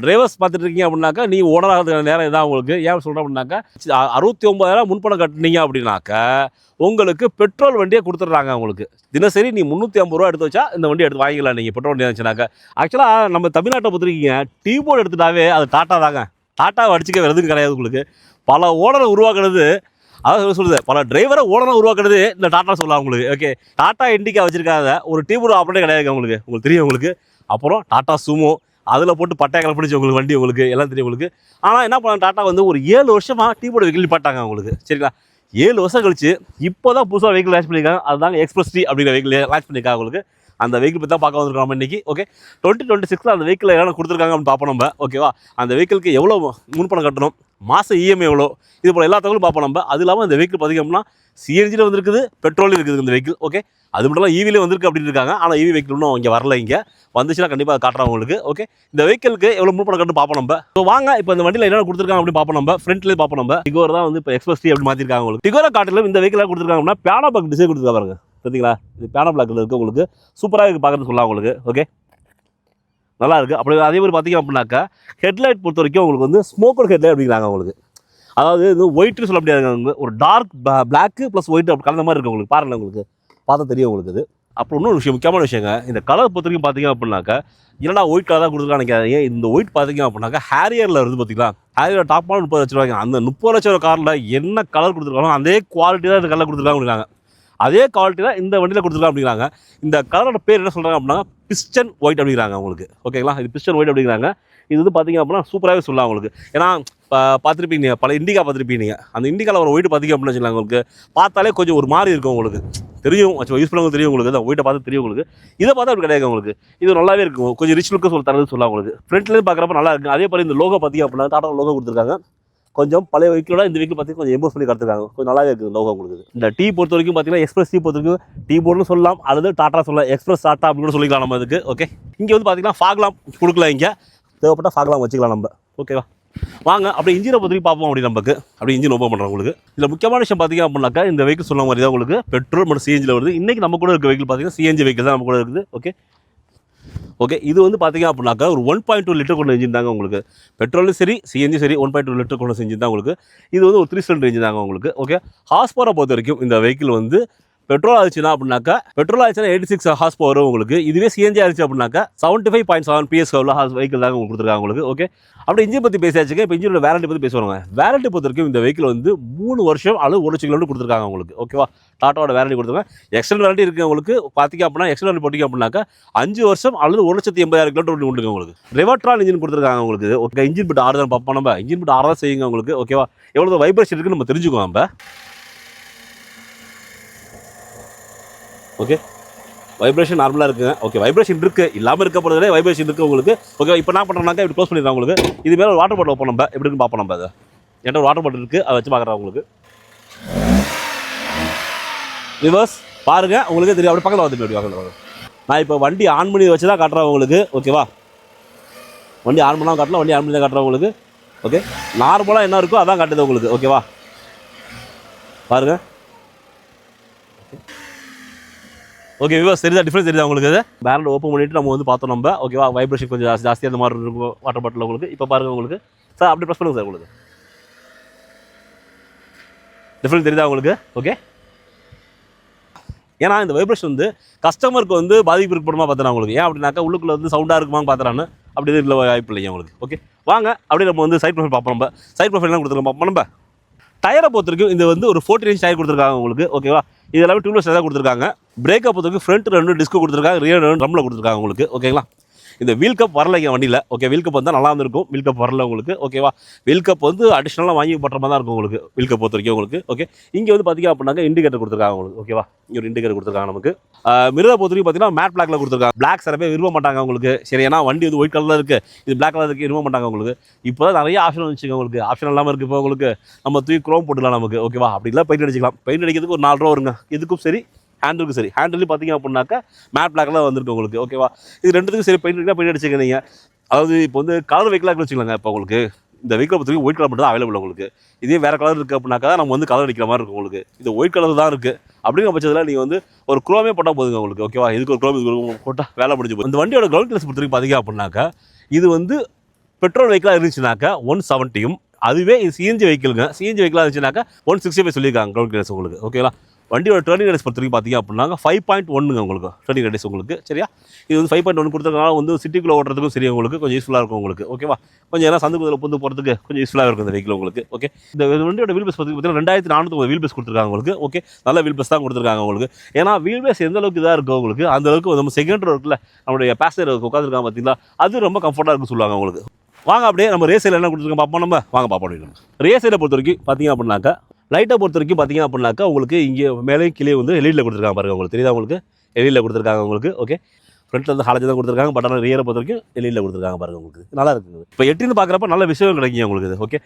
Drivers பார்த்துட்டு இருக்கீங்க அப்படின்னாக்கா நீங்கள் ஓனர் ஆகிறதுக்கான நேரம் இதான் உங்களுக்கு. ஏன் சொல்கிறேன் அப்படின்னாக்கா 69,000 முன்பணம் கட்டினீங்க அப்படின்னாக்கா உங்களுக்கு பெட்ரோல் வண்டியை கொடுத்துட்றாங்க. உங்களுக்கு தினசரி நீ 350 ரூபா எடுத்து வச்சா இந்த வண்டி எடுத்து வாங்கிக்கலாம். நீங்கள் பெட்ரோல் வண்டி இருந்துச்சுனாக்கா ஆக்சுவலாக நம்ம தமிழ்நாட்டை பொறுத்திருக்கீங்க டீ போர்டு எடுத்துட்டாவே அது டாட்டா தாங்க. டாட்டாவை அடிச்சுக்க வேறு எதுவும் கிடையாது. உங்களுக்கு பல ஓனரை உருவாக்குறது, அதாவது சொல்லுது பல டிரைவரை ஓனரை உருவாக்குறது இந்த டாட்டா சொல்லலாம் உங்களுக்கு. ஓகே, டாட்டா இண்டிகா வச்சிருக்காத ஒரு டீ போர்டு ஆப்ரேட்டே கிடையாது உங்களுக்கு தெரியும் உங்களுக்கு. அப்புறம் டாட்டா சுமோ அதில் போட்டு பட்டையை கலப்பிடிச்சு உங்களுக்கு வண்டி உங்களுக்கு எல்லாம் தெரியும் உங்களுக்கு. ஆனால் என்ன பண்ண டாட்டா வந்து ஒரு 7 வருஷமாக டீ போர்டு வெஹிக்கிள் நிப்பாட்டாங்க உங்களுக்கு. சரிங்களா, 7 வருஷம் கழிச்சு இப்போ தான் புதுசாக வெஹிக்கிள் லான்ச் பண்ணியிருக்காங்க. அதுதாங்க எக்ஸ்பிரஸ் டி அப்படிங்கிற வெஹிக்கிள் லான்ச் பண்ணியிருக்காங்க உங்களுக்கு. அந்த வெஹிக்கிள் பற்றி தான் பார்க்க வந்துருக்கோம் நம்ம இன்றைக்கி. ஓகே, 2026 அந்த வெஹிக்கிள் எவ்வளோ கொடுத்துருக்காங்க அப்படின்னு பார்ப்போம் நம்ம. ஓகேவா, அந்த வெஹிக்கிளுக்கு எவ்வளோ முன்பணம் கட்டணும், மாதம் இஎம்ஐ எவ்வளோ, இது போல் எல்லா தகவலும் பார்ப்போம் நம்ம. அது இல்லாமல் இந்த வெஹிக்கிள் பார்த்திங்கன்னா சிஎன்ஜியில் வந்துருக்குது, பெட்ரோலும் இருக்குது இந்த வெஹிக்கிள். ஓகே, அது மட்டும் தான் ஈவிலே வந்திருக்கு அப்படின்னு இருக்காங்க. ஆனால் ஈவி வெஹிக்கிள் இன்னும் இங்கே வரல. இங்கே வந்துச்சுன்னா கண்டிப்பாக காட்டுறோம் உங்களுக்கு. ஓகே, இந்த வெஹிக்கிளுக்கு எவ்வளோ முன்பணம் கட்டு பார்ப்போம் நம்ம. ஸோ வாங்க இப்போ இந்த வண்டியில் என்ன கொடுத்துருக்காங்க அப்படின்னு பார்ப்போம் நம்ம. ஃப்ரண்ட்லேயே பார்ப்போம் நம்ம. டிகோர் தான் வந்து இப்போ எக்ஸ்பிரஸ் டி அப்படி மாற்றிருக்காங்க உங்களுக்கு. டிகோரை காட்டிலும் இந்த வெஹிக்கிள் கொடுத்துருக்காங்க அப்படின்னா பியானோ பிளாக் டிசைன் கொடுத்துருக்காங்க பாருங்க. பார்த்தீங்களா, இது பியானோ பிளாக்கில் இருக்குது உங்களுக்கு. சூப்பராக இருக்குது பார்க்குறது சொல்லலாம் உங்களுக்கு. ஓகே, நல்லா இருக்குது. அப்படி அதே மாதிரி பார்த்தீங்க அப்படின்னாக்கா ஹெட்லைட் பொறுத்த வரைக்கும் உங்களுக்கு வந்து ஸ்மோக்கர் ஹெட்லைட் அப்படிங்கிறாங்க உங்களுக்கு. அதாவது இது ஒயிட்னு சொல்ல முடியாதுங்க, ஒரு டார்க் பிளாக்கு ப்ளஸ் ஒயிட் அப்படி கலந்த மாதிரி இருக்குது உங்களுக்கு. பாருங்கள், உங்களுக்கு பார்த்தா தெரியும் உங்களுக்கு. இது அப்புறம் இன்னொரு விஷயம், முக்கியமான விஷயங்க, இந்த கலர் பொறுத்த வரைக்கும் பார்த்தீங்க அப்படின்னாக்கா இல்லைனா ஒயிட் கலர் தான் கொடுத்துருக்காங்க நினைக்காதீங்க. இந்த ஒயிட் பார்த்தீங்க அப்படின்னாக்கா ஹேரியரில் இருந்து பார்த்தீங்களா, ஹேரியர் டாப்பான 30 லட்ச ரூபாய்ங்க. அந்த 30 லட்ச ரூபா காரில் என்ன கலர் கொடுத்துருக்காங்களோ அதே குவாலிட்டி தான் இந்த கலர் கொடுத்துருக்காங்க அப்படிங்கிறாங்க. அதே குவாலிட்டி தான் இந்த வண்டியில் கொடுத்துருக்காங்க அப்படிங்கிறாங்க. இந்த கலரோட பேர் என்ன சொல்கிறாங்க அப்படின்னா பிஸ்டன் ஒயிட் அப்படிங்கிறாங்க உங்களுக்கு. ஓகேங்களா, இது பிஸ்டன் ஒயிட் அப்படிங்கிறாங்க. இது வந்து பார்த்தீங்க அப்படின்னா சூப்பராகவே சொல்லலாம் உங்களுக்கு. ஏன்னா பார்த்துருப்பீங்க நீங்கள் பல இண்டிகா பார்த்துருப்பீங்க. நீங்கள் அந்த இண்டிகாவில் ஒரு ஒயிட் பார்த்தீங்க அப்படின்னு வச்சுக்கலாம் உங்களுக்கு பார்த்தாலே கொஞ்சம் ஒரு மாதிரி இருக்கும் உங்களுக்கு. தெரியும், யூஸ் பண்ணவங்க தெரியும் உங்களுக்கு. அந்த ஒயிட்டை பார்த்து தெரியும் உங்களுக்கு. இதை பார்த்தா அப்படி கிடையாது உங்களுக்கு. இது நல்லாவே இருக்கும், கொஞ்சம் ரிச் லுக்கு தரது சொல்லலாம் உங்களுக்கு. ஃப்ரண்ட்லேருந்து பார்க்குறப்ப நல்லா இருக்கும். அதே மாதிரி இந்த லோகோ பார்த்தீங்க அப்படின்னா டாட்டா லோகோ கொடுத்துருக்காங்க. கொஞ்சம் பழைய வெஹிக்கிளோட இந்த வெஹிக்கிள் பார்த்தீங்கன்னா கொஞ்சம் எம்போஸ் பண்ணி கற்றுக்காங்க. கொஞ்சம் நல்லாவே இருக்குது லோகோ உங்களுக்கு. இந்த டீ பொறுத்த வரைக்கும் பார்த்தீங்கன்னா எக்ஸ்பிரஸ் டீ பொறுத்த வரைக்கும் டீ போர்டுன்னு சொல்லலாம், அல்லது டாட்டா சொல்லலாம், எக்ஸ்பிரஸ் டாட்டா அப்படின்னு சொல்லிக்கலாம் நம்ம இதுக்கு. ஓகே, இங்கே வந்து பார்த்தீங்கன்னா ஃபாக்லாம் கொடுக்கலாம். இங்கே தேவைப்பட்ட ஃபாக்லாம் வச்சுக்கலாம் நம்ம. ஓகேவா, வாங்க அப்படியே இன்ஜினை பொறுத்த வரைக்கும் பார்ப்போம். அப்படி நமக்கு அப்படி இன்ஜின் ஓப்பன் பண்ணுறோம் உங்களுக்கு. இதில் முக்கியமான விஷயம் பார்த்தீங்க அப்படின்னாக்கா இந்த வெஹிக்கிள் சொன்ன மாதிரி தான் உங்களுக்கு பெட்ரோல் மற்றும் சிஎன்ஜியில் வருது. இன்றைக்கி நம்ம கூட இருக்க வெஹிக்கிள் பார்த்தீங்கன்னா சிஎன்ஜி வெஹிக்கிள் தான் நம்ம கூட இருக்குது. ஓகே ஓகே, இது வந்து பார்த்தீங்க அப்படின்னாக்கா ஒரு 1.2 லிட்டர் கொண்ட இன்ஜின் தாங்க உங்களுக்கு. பெட்ரோலும் சரி சிஎன்ஜி சரி 1.2 லிட்டர் கொண்ட இன்ஜின் தான் உங்களுக்கு. இது வந்து ஒரு 3 சிலிண்டர் இன்ஜின் தாங்க உங்களுக்கு. ஓகே, ஹார்ஸ் பவரை பொறுத்த வரைக்கும் இந்த வெஹிக்கிள் வந்து பெட்ரோல் ஆச்சுன்னா அப்படின்னாக்கா 86 ஹார்ஸ் பவர் வரும் உங்களுக்கு. இதுவே சிஎன்ஜி ஆச்சு அப்படின்னாக்கா 75.7 PS வெஹிக்கிள் தாங்க உங்களுக்கு கொடுத்துருக்காங்க உங்களுக்கு. ஓகே, அப்படி இன்ஜின் பற்றி பேசியாச்சுங்க. இப்போ இன்ஜினோட வேரண்டி பற்றி பேசுவாங்க. வேரண்டி பொறுத்த வரைக்கும் இந்த வெஹிக்கிள் வந்து 3 வருஷம் அல்லது 1 லட்சம் கிலோமீட்டர் கொடுத்துருக்காங்க உங்களுக்கு. ஓகேவா, டாட்டாவோட வேரண்டி கொடுத்துருக்காங்க. எக்ஸ்டர்னல் வேரண்டி இருக்குது உங்களுக்கு. பார்த்திங்க அப்படின்னா எக்ஸ்டர்னல் வேரண்டி போட்டிங்க அப்படின்னாக்கா 5 வருஷம் அல்லது 1,80,000 கிலோமீட்டர் கொடுத்துருக்காங்க உங்களுக்கு. ரெவட்ரான் இன்ஜின் கொடுத்துருக்காங்க உங்களுக்கு. ஓகே, இன்ஜின் பிட் 6 தான் பார்ப்போம் நம்ம. இன்ஜின் பிட் 6 தான் செய்யுங்க உங்களுக்கு. ஓகேவா, எவ்வளோ வைப்ரேஷன் இருக்குன்னு நம்ம தெரிஞ்சுக்குவோம் நம்ம. ஓகே, வைப்ரேஷன் நார்மலாக இருக்குங்க. ஓகே, வைப்ரேஷன் இருக்குது, இல்லாமல் இருக்க போகிறதுலே வைப்ரேஷன் இருக்குது உங்களுக்கு. ஓகே, இப்போ என்ன பண்ணுறோம்னாக்கா இப்படி க்ளோஸ் பண்ணிடுறோம் உங்களுக்கு. இது மேலே ஒரு வாட்டர் பாட்டில் வைப்போம் நம்ம. எப்படி இருக்குன்னு பார்ப்போம் நம்ம. அதை என்கிட்ட ஒரு வாட்டர் பாட்டில் இருக்குது, அதை வச்சு பார்க்குறோம் உங்களுக்கு. ரிவர்ஸ் பாருங்கள், உங்களுக்கே தெரியும். அப்படி பக்கத்தில் வந்து எப்படி வாங்க. நான் இப்போ வண்டி ஆன் பண்ணி வச்சு தான் காட்டுறேன் உங்களுக்கு. ஓகேவா, வண்டி ஆன் பண்ணால் காட்டலாம், வண்டி ஆன் பண்ணி தான் காட்டுறேன் உங்களுக்கு. ஓகே, நார்மலாக என்ன இருக்கோ அதான் காட்டுது உங்களுக்கு. ஓகேவா, பாருங்கள். ஓகே விவாஸ், தெரியுதா டிஃப்ரென்ஸ் தெரியுதா உங்களுக்கு? அது பேரண்ட் ஓப்பன் பண்ணிவிட்டு நம்ம வந்து பார்த்தோம் நம்ம. ஓகேவா, வைப்ரேஷன் கொஞ்சம் ஜாஸ்தியாக அந்த மாதிரி இருக்கும் வாட்டர் பாட்டில் உங்களுக்கு. இப்போ பாருங்கள் உங்களுக்கு. சார் அப்படி ப்ரெஸ் பண்ணுங்கள் சார், உங்களுக்கு டிஃப்ரென்ஸ் தெரியுதா உங்களுக்கு? ஓகே, ஏன்னா இந்த வைப்ரேஷன் வந்து கஸ்டமருக்கு வந்து பாதிப்பு இருக்கப்படுமா பார்த்தேன் உங்களுக்கு. ஏன் அப்படின்னாக்கா உள்ளுக்குள்ளே வந்து சவுண்டாக இருக்குமான்னு பார்த்துறான்னு அப்படி இது இல்லை வாய்ப்பு இல்லைங்க உங்களுக்கு. ஓகே, வாங்க அப்படியே நம்ம வந்து சைட் ப்ரொஃபைல் பார்ப்போம் நம்ம. சைட் ப்ரொஃபைல்லாம் கொடுத்துருக்கோம் பார்ப்போம் நம்ம. டயரை பொறுத்த வரைக்கும் இது வந்து ஒரு 14 இன்ச் டயர் கொடுத்துருக்காங்க உங்களுக்கு. ஓகேவா, இது எல்லாமே டியூப்லெஸ் தான் கொடுத்துருக்காங்க. பிரேக்கை பொறுத்த வரைக்கும் ஃப்ரண்ட் 2 டிஸ்க் கொடுத்துருக்காங்க, ரியர் 2 ட்ரம்மில் கொடுத்துருக்காங்க உங்களுக்கு. ஓகேங்களா, இந்த வீல் கப் வரல இங்கே வண்டியில். ஓகே, வீல் கப் வந்தால் நல்லா இருந்திருக்கும். வீல் கப் வரல உங்களுக்கு. ஓகேவா, வீல் கப் வந்து அடிஷ்னலாக வாங்கி பண்ணுற மாதிரி தான் இருக்கும் உங்களுக்கு. வீல் கப் பொறுத்த வரைக்கும் உங்களுக்கு. ஓகே, இங்கே வந்து பார்த்திங்க அப்படின்னாக்க இண்டிகேட்டர் கொடுத்துருக்காங்க உங்களுக்கு. ஓகேவா, இங்கே ஒரு இண்டிகேட்டர் கொடுத்துருக்காங்க நமக்கு. மிரரை பொறுத்த வரைக்கும் பார்த்தீங்கன்னா மேட் பிளாக்ல கொடுத்துருக்காங்க. பிளாக் சில பேர் விரும்ப மாட்டாங்க உங்களுக்கு. சரி, ஏன்னா வண்டி வந்து ஒயிட் கலரில் இருக்குது, இது பிளாக் கலர் இருக்குது, விரும்ப மாட்டாங்க உங்களுக்கு. இப்போ தான் நிறைய ஆப்ஷன் வந்துச்சுங்க உங்களுக்கு. ஆப்ஷன் இல்லாமல் இருக்குது இப்போ உங்களுக்கு. நம்ம தூக்கி க்ரோம் போட்டுக்கலாம் நமக்கு. ஓகேவா, அப்படி இல்லை பெயிண்ட் அடிச்சிக்கலாம். பெயிண்ட் அடிக்கிறதுக்கு ஒரு 4 ரூபா வருங்க. இதுக்கும் சரி ஹேண்டிலுக்கு சரி. ஹேண்டில் பார்த்தீங்க அப்படின்னாக்கா மேட் பிளாக்ல வந்துருக்கு உங்களுக்கு. ஓகேவா, இது ரெண்டுத்துக்கும் சரி பெயிண்ட் அடிக்கலாம், பெயிண்ட் அடிச்சுக்க நீங்கள். அதாவது இப்போ வந்து கலர் வெஹிக்கிளாக வச்சுக்கலாங்க. இப்போ உங்களுக்கு இந்த வெஹிக்கிளை பொறுத்த வரைக்கும் ஒயிட் கலர் மட்டும் தான் அவைலபிள் உங்களுக்கு. இதே வேறு கலர் இருக்குது அப்படின்னாக்கா நம்ம வந்து கலர் அடிக்கிற மாதிரி இருக்கும் உங்களுக்கு. இது ஒயிட் கலர் தான் இருக்குது. அப்படிங்கிற பட்சத்தில் நீங்கள் வந்து ஒரு குரோமே போட்டால் போதுங்க உங்களுக்கு. ஓகேவா, இதுக்கு ஒரு குரோம், இதுக்கு போட்டால் வேலை முடிஞ்சு போகும். இந்த வண்டியோட கிரவுண்ட் கிளாஸ் பொறுத்த வரைக்கும் பார்த்தீங்க அப்படின்னாக்கா இது வந்து பெட்ரோல் வெஹிக்கிளாக இருந்துச்சுனாக்கா 170யும், அதுவே இது சிஎன்ஜி வெஹிக்கிளுங்க, சிஎன்ஜி வெஹிக்கிளாக இருந்துச்சுனாக்கா 165 சொல்லியிருக்காங்க கிரவுண்ட் கிளியரன்ஸ் உங்களுக்கு. ஓகேங்களா? வண்டியோட டர்னிங் ரேடியஸ் பொறுத்த வரைக்கும் பார்த்தீங்க அப்படின்னாங்க 5.1ங்க உங்களுக்கு டர்னிங் ரேடியஸ் உங்களுக்கு. சரியா? இது வந்து 5.1 கொடுத்துருக்கனால வந்து சிட்டிக்குள்ளே ஓட்டுறதுக்கும் சரி உங்களுக்கு கொஞ்சம் யூஸ்ஃபுல்லாக இருக்கும் உங்களுக்கு. ஓகேவா? கொஞ்சம் ஏன்னா சந்துக்குள்ள புந்து போகிறதுக்கு கொஞ்சம் யூஸ்ஃபுல்லாக இருக்கும் இந்த வெஹிக்கிள் உங்களுக்கு. ஓகே, இந்த வண்டியோட வீல் பேஸ் பார்த்தீங்கன்னா 2400 வீல் பேஸ் கொடுத்துருக்காங்க உங்களுக்கு. ஓகே, நல்ல வீல் பேஸ் தான் கொடுத்துருக்காங்க உங்களுக்கு. ஏன்னா வீல் பேஸ் எந்த அளவுக்கு இதாக இருக்கும் உங்களுக்கு, அந்த அளவுக்கு நம்ம செகண்ட் ரோட்டில் நம்மளுடைய பேசஞ்சர் உட்காந்துருக்காங்க பார்த்தீங்களா, அது ரொம்ப கம்ஃபர்ட்டாக இருக்குன்னு சொல்லுவாங்க உங்களுக்கு. வாங்க அப்படியே நம்ம ரேஸில் என்ன கொடுத்துருக்கோம் பார்ப்போம். நம்ம வாங்க பார்ப்போம். ரேஸில் பொறுத்த வரைக்கும் பார்த்தீங்க அப்படின்னாக்கா லைட்டை பொறுத்த வரைக்கும் பார்த்தீங்க அப்படின்னாக்கா உங்களுக்கு இங்கே மேலே கீழே வந்து எல்இடியில் கொடுத்துருக்காங்க பாருங்கள் உங்களுக்கு. தெரியுதா உங்களுக்கு? எல்இடியில் கொடுத்துருக்காங்க உங்களுக்கு. ஓகே, ஃப்ரண்ட்டில் வந்து ஹாலஜி தான் கொடுத்துருக்காங்க, பட் ஆனால் ரியரை பொறுத்த வரைக்கும் எல்இடியில் கொடுத்துருக்காங்க பாருங்கள் உங்களுக்கு. நல்லா இருக்குது. இப்போ எட்டின்னு பார்க்குறப்ப நல்ல விஷயம் கிடைக்கும் உங்களுக்கு இது. ஓகே,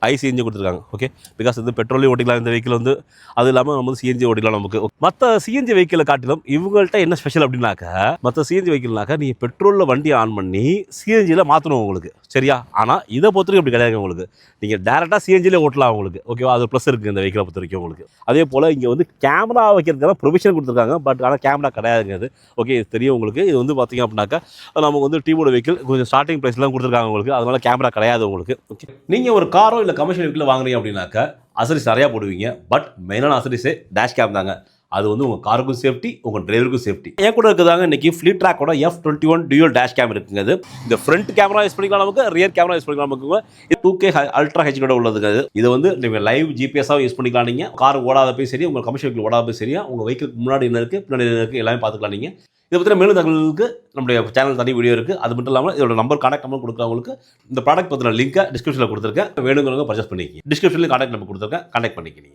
ஐசிஎன்ஜி கொடுத்துருக்காங்க. ஓகே, பிகாஸ் வந்து பெட்ரோலையும் ஓட்டிக்கலாம் இந்த வெஹிக்கிள் வந்து, அது இல்லாமல் நம்ம வந்து சிஎன்ஜி ஓட்டிக்கலாம் நமக்கு. மற்ற சிஎன்ஜி வெஹிக்கிளை காட்டிலும் இவங்கள்ட்ட என்ன ஸ்பெஷல் அப்படின்னாக்கா, மற்ற சிஎன்ஜி வெஹிக்கிள்னாக்கா நீங்கள் பெட்ரோலில் வண்டியை ஆன் பண்ணி சிஎன்ஜியில் மாற்றணும் உங்களுக்கு. சரியா? ஆனால் இதை பொறுத்த வரைக்கும் அப்படி கிடையாது உங்களுக்கு. நீங்கள் டேரெக்டாக சிஎன்ஜிலே ஓட்டலாம் உங்களுக்கு. ஓகேவா? அது ப்ளஸ் இருக்குது இந்த வெஹிக்கிளை பொறுத்த வரைக்கும் உங்களுக்கு. அதே போல் இங்கே வந்து கேமரா வைக்கிறதுக்கான ப்ரொவிஷன் கொடுத்துருக்காங்க, பட் ஆனால் கேமரா கிடையாதுங்க அது. ஓகே, இது தெரியும் உங்களுக்கு. இது வந்து பார்த்தீங்க அப்படின்னாக்கா நமக்கு வந்து டீமோட வெஹிக்கிள் கொஞ்சம் ஸ்டார்டிங் ப்ரைஸ்லாம் கொடுத்துருக்காங்க உங்களுக்கு, அதனால கேமரா கிடையாது உங்களுக்கு. ஓகே, நீங்கள் ஒரு காரோ இல்லை கமர்ஷியல் வெஹிக்கிள் வாங்குறீங்க அப்படின்னாக்கா அசரிஸ் நிறையா போடுவீங்க, பட் மெயினான அசரிஸே டேஷ் கேம் தாங்க. அது வந்து உங்கள் காருக்கும் சேஃப்டி, உங்கள் டிரைவருக்கும் சேஃப்டி. என் கூட இருக்குதாங்க இன்றைக்கி ஃப்ளீட் ட்ராக்கோட F21 டியூல் டேஷ் கேம் இருக்குங்க. அது இந்த ஃப்ரண்ட் கேமரா யூஸ் பண்ணிக்கலாம் நமக்கு, ரியர் கேமரா யூஸ் பண்ணிக்கலாம் நமக்கு. இது 2K அல்ட்ரா ஹெச்டியோட உள்ளதுங்க. இது வந்து நீங்கள் லைவ் ஜிபிஎஸ்ஸாக யூஸ் பண்ணிக்கலாம். நீங்கள் கார் ஓடாதப்பையும் சரி, உங்கள் கமர்ஷியல் வெஹிக்கிள் ஓடாதப்பையும் சரியா, உங்கள் வெஹிக்கிளுக்கு முன்னாடி என்ன இருக்குது, பின்னாடி என்ன இருக்குது, எல்லாமே பார்த்துக்கலாம் நீங்கள். இதை பற்றி மேலும் தகவலுக்கு நம்மளுடைய சேனல் தனி வீடியோ இருக்குது. அது மட்டும் இல்லாமல் இதோட நம்பர் கான்டாக்ட் நம்பர் கொடுக்குறவங்களுக்கு இந்த ப்ராடக்ட் பற்றின லிங்கை டிஸ்கிரிப்ஷனில் கொடுத்துருக்கேன். வேணுங்கிறவங்க பர்ச்சேஸ் பண்ணிக்கிங்க. டிஸ்கிரிப்ஷனில் கான்டாக்ட் நம்பர் கொடுத்துருக்கேன், கான்டாக்ட் பண்ணிக்கிங்க.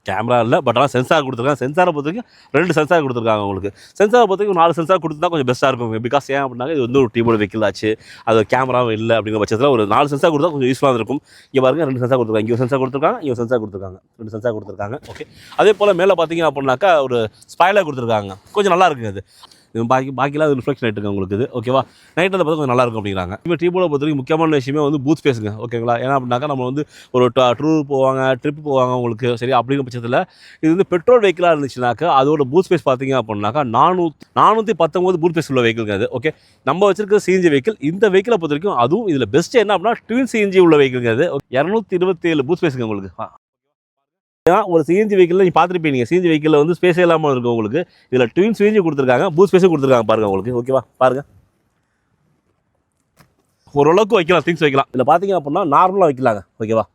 கேமரா இல்லை, பட் ஆனால் சென்சார் கொடுத்துருக்காங்க. சென்சாரை பொறுத்த வரைக்கும் 2 சென்சார் கொடுத்துருக்காங்க உங்களுக்கு. சென்சாரை பொறுத்த வரைக்கும் 4 சென்சார் கொடுத்தா கொஞ்சம் பெஸ்ட்டாக இருக்கும். பிகாஸ் ஏன் அப்படின்னா இது வந்து ஒரு டீமோட வெஹிக்கிள் ஆச்சு, அது கேமராவும் இல்லை அப்படிங்கிற பட்சத்தில் ஒரு 4 சென்சார் கொடுத்தா கொஞ்சம் யூஸ்ஃபுல்லாக இருக்கும். இங்கே பாருங்க 2 சென்சார் கொடுத்துருக்காங்க. இங்கே சென்சார் கொடுத்துருக்காங்க, இங்கே சென்சார் கொடுத்துருக்காங்க. 2 சென்சார் கொடுத்துருக்காங்க. ஓகே, அதே போல் மேலே பார்த்தீங்க அப்படின்னாக்கா ஒரு ஸ்பாய்லர் கொடுத்துருக்காங்க. கொஞ்சம் நல்லா இருக்குங்க அது. பாக்கிலாம் அது ரிஃப்ளெக்ஷன் ஆகிட்டு உங்களுக்கு. இது ஓகேவா? நைட்டில் பார்த்து கொஞ்சம் நல்லா இருக்கும் அப்படிங்கிறாங்க. இப்போ டீபோட பொறுத்த வரைக்கும் முக்கியமான விஷயமே வந்து பூத் ஸ்பேஸுங்க. ஓகேங்களா? ஏன்னா அப்படின்னாக்கா நம்ம வந்து ஒரு டூர் போவாங்க, ட்ரிப் போவாங்க உங்களுக்கு. சரி, அப்படிங்கிற பட்சத்தில் இது வந்து பெட்ரோல் வெஹிக்கிளாக இருந்துச்சுனாக்கா அதோட பூத் ஸ்பேஸ் பார்த்தீங்க அப்படின்னாக்கா 419 பூத் ஸ்பேஸ் உள்ள வெஹிக்கிள்ங்க அது. ஓகே, நம்ம வச்சிருக்க சிஎன்ஜி வெஹிக்கிள். இந்த வெஹிக்கிளை பொறுத்த வரைக்கும் அதுவும் இதில் பெஸ்ட் என்ன அப்படின்னா ட்வின் சிஎன்ஜி உள்ள வெஹிக்கிள்ங்க அது. 227 பூத் ஸ்பேஸுங்க உங்களுக்கு. ஒரு சிஎன்ஜி வெஹிக்கிள் நீங்கள் பார்த்துருப்பீங்க. சிஎன்ஜி வெஹிக்கிளில் வந்து ஸ்பேஸே இல்லாமல் இருக்கும் உங்களுக்கு. இதில் ட்வின் சிஎன்ஜி கொடுத்துருக்காங்க, பூத் ஸ்பேஸும் கொடுத்துருக்காங்க பாருங்கள் உங்களுக்கு. ஓகேவா? பாருங்கள், ஓரளவுக்கு வைக்கலாம், திங்ஸ் வைக்கலாம். இதில் பார்த்தீங்க அப்படின்னா நார்மலாக வைக்கலாங்க. ஓகேவா?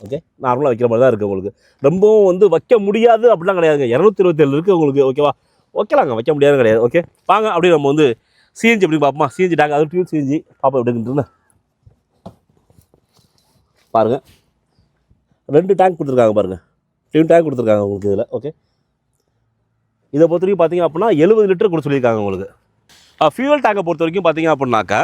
ஓகே, நார்மலாக வைக்கிற மாதிரி தான் இருக்குது உங்களுக்கு. ரொம்பவும் வந்து வைக்க முடியாது அப்படிலாம் கிடையாதுங்க. 227 இருக்குது உங்களுக்கு. ஓகேவா? வைக்கலாங்க, வைக்க முடியாது கிடையாது. ஓகே, வாங்க அப்படியே நம்ம வந்து சிஎன்ஜி எப்படி பார்ப்போமா. சிஎன்ஜி டேங்க், அது ட்வின் சிஎன்ஜி பாப்பா எப்படின்னு பாருங்கள். 2 டேங்க் கொடுத்துருக்காங்க பாருங்கள். 2 டேங்க் கொடுத்துருக்காங்க உங்களுக்கு இதில். ஓகே, இதை பொறுத்த வரைக்கும் பார்த்தீங்க அப்படின்னா 70 லிட்டர் கொடுத்து சொல்லியிருக்காங்க உங்களுக்கு. ஃபியூவல் டேங்கை பொறுத்த வரைக்கும் பார்த்தீங்க அப்படின்னாக்கா